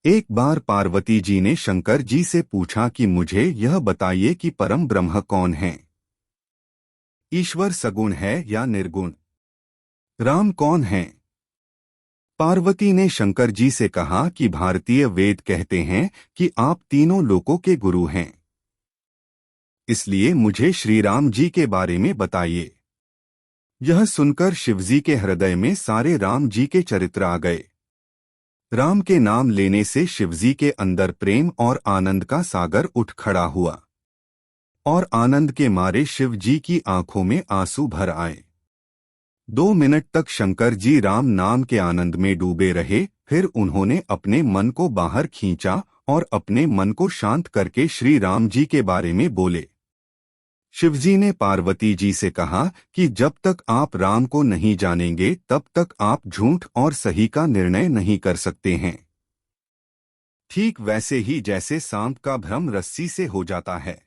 एक बार पार्वती जी ने शंकर जी से पूछा कि मुझे यह बताइए कि परम ब्रह्म कौन है। ईश्वर सगुण है या निर्गुण? राम कौन है? पार्वती ने शंकर जी से कहा कि भारतीय वेद कहते हैं कि आप तीनों लोकों के गुरु हैं। इसलिए मुझे श्री राम जी के बारे में बताइए। यह सुनकर शिवजी के हृदय में सारे राम जी के चरित्र आ गए। राम के नाम लेने से शिवजी के अंदर प्रेम और आनंद का सागर उठ खड़ा हुआ और आनंद के मारे शिव जी की आंखों में आंसू भर आए। 2 मिनट तक शंकर जी राम नाम के आनंद में डूबे रहे। फिर उन्होंने अपने मन को बाहर खींचा और अपने मन को शांत करके श्री राम जी के बारे में बोले। शिवजी ने पार्वती जी से कहा कि जब तक आप राम को नहीं जानेंगे तब तक आप झूठ और सही का निर्णय नहीं कर सकते हैं। ठीक वैसे ही जैसे सांप का भ्रम रस्सी से हो जाता है।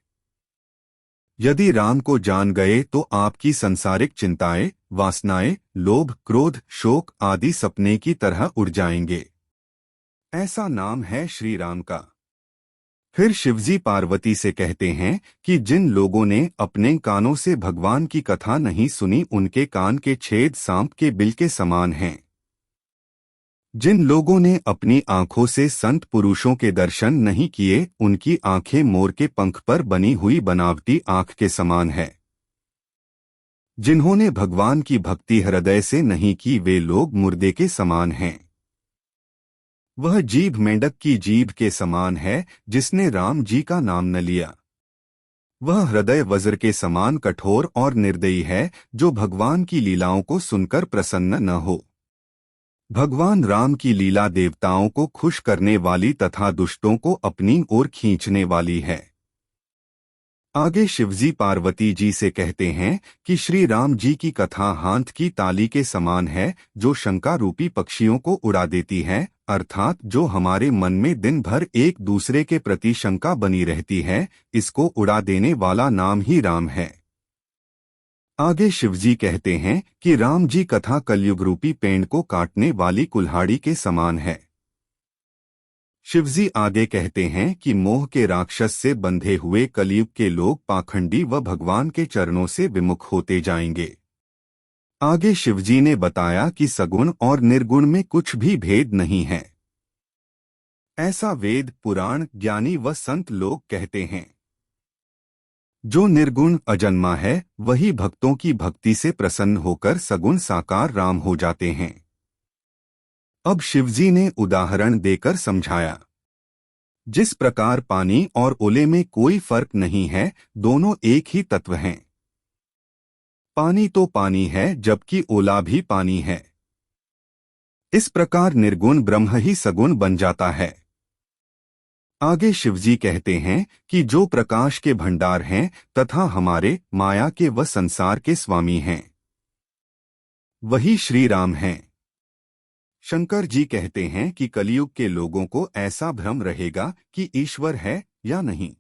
यदि राम को जान गए तो आपकी संसारिक चिंताएं, वासनाएं, लोभ, क्रोध, शोक आदि सपने की तरह उड़ जाएंगे। ऐसा नाम है श्री राम का। फिर शिवजी पार्वती से कहते हैं कि जिन लोगों ने अपने कानों से भगवान की कथा नहीं सुनी उनके कान के छेद सांप के बिल के समान हैं। जिन लोगों ने अपनी आंखों से संत पुरुषों के दर्शन नहीं किए उनकी आंखें मोर के पंख पर बनी हुई बनावटी आंख के समान है। जिन्होंने भगवान की भक्ति हृदय से नहीं की वे लोग मुर्दे के समान हैं। वह जीभ मेंढक की जीभ के समान है जिसने राम जी का नाम न लिया। वह हृदय वज्र के समान कठोर और निर्दयी है जो भगवान की लीलाओं को सुनकर प्रसन्न न हो। भगवान राम की लीला देवताओं को खुश करने वाली तथा दुष्टों को अपनी ओर खींचने वाली है। आगे शिवजी पार्वती जी से कहते हैं कि श्री राम जी की कथा हाथ की ताली के समान है जो शंका रूपी पक्षियों को उड़ा देती है, अर्थात जो हमारे मन में दिन भर एक दूसरे के प्रति शंका बनी रहती है, इसको उड़ा देने वाला नाम ही राम है। आगे शिवजी कहते हैं कि राम जी कथा कलयुग रूपी पेड़ को काटने वाली कुल्हाड़ी के समान है। शिवजी आगे कहते हैं कि मोह के राक्षस से बंधे हुए कलयुग के लोग पाखंडी व भगवान के चरणों से विमुख होते जाएंगे। आगे शिवजी ने बताया कि सगुण और निर्गुण में कुछ भी भेद नहीं है। ऐसा वेद, पुराण, ज्ञानी व संत लोग कहते हैं। जो निर्गुण अजन्मा है वही भक्तों की भक्ति से प्रसन्न होकर सगुण साकार राम हो जाते हैं। अब शिवजी ने उदाहरण देकर समझाया। जिस प्रकार पानी और ओले में कोई फर्क नहीं है, दोनों एक ही तत्व हैं। पानी तो पानी है जबकि ओला भी पानी है। इस प्रकार निर्गुण ब्रह्म ही सगुण बन जाता है। आगे शिवजी कहते हैं कि जो प्रकाश के भंडार हैं तथा हमारे माया के व संसार के स्वामी हैं, वही श्री राम हैं। शंकर जी कहते हैं कि कलयुग के लोगों को ऐसा भ्रम रहेगा कि ईश्वर है या नहीं।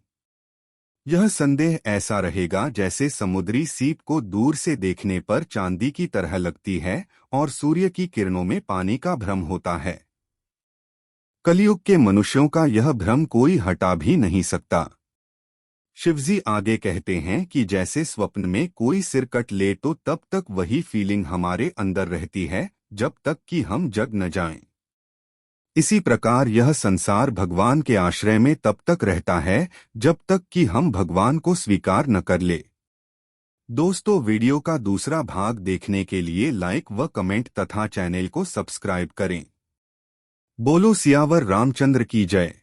यह संदेह ऐसा रहेगा जैसे समुद्री सीप को दूर से देखने पर चांदी की तरह लगती है और सूर्य की किरणों में पानी का भ्रम होता है। कलयुग के मनुष्यों का यह भ्रम कोई हटा भी नहीं सकता। शिवजी आगे कहते हैं कि जैसे स्वप्न में कोई सिर कट ले तो तब तक वही फीलिंग हमारे अंदर रहती है जब तक कि हम जग न जाएं। इसी प्रकार यह संसार भगवान के आश्रय में तब तक रहता है जब तक कि हम भगवान को स्वीकार न कर ले। दोस्तों, वीडियो का दूसरा भाग देखने के लिए लाइक व कमेंट तथा चैनल को सब्सक्राइब करें। बोलो सियावर रामचंद्र की जय।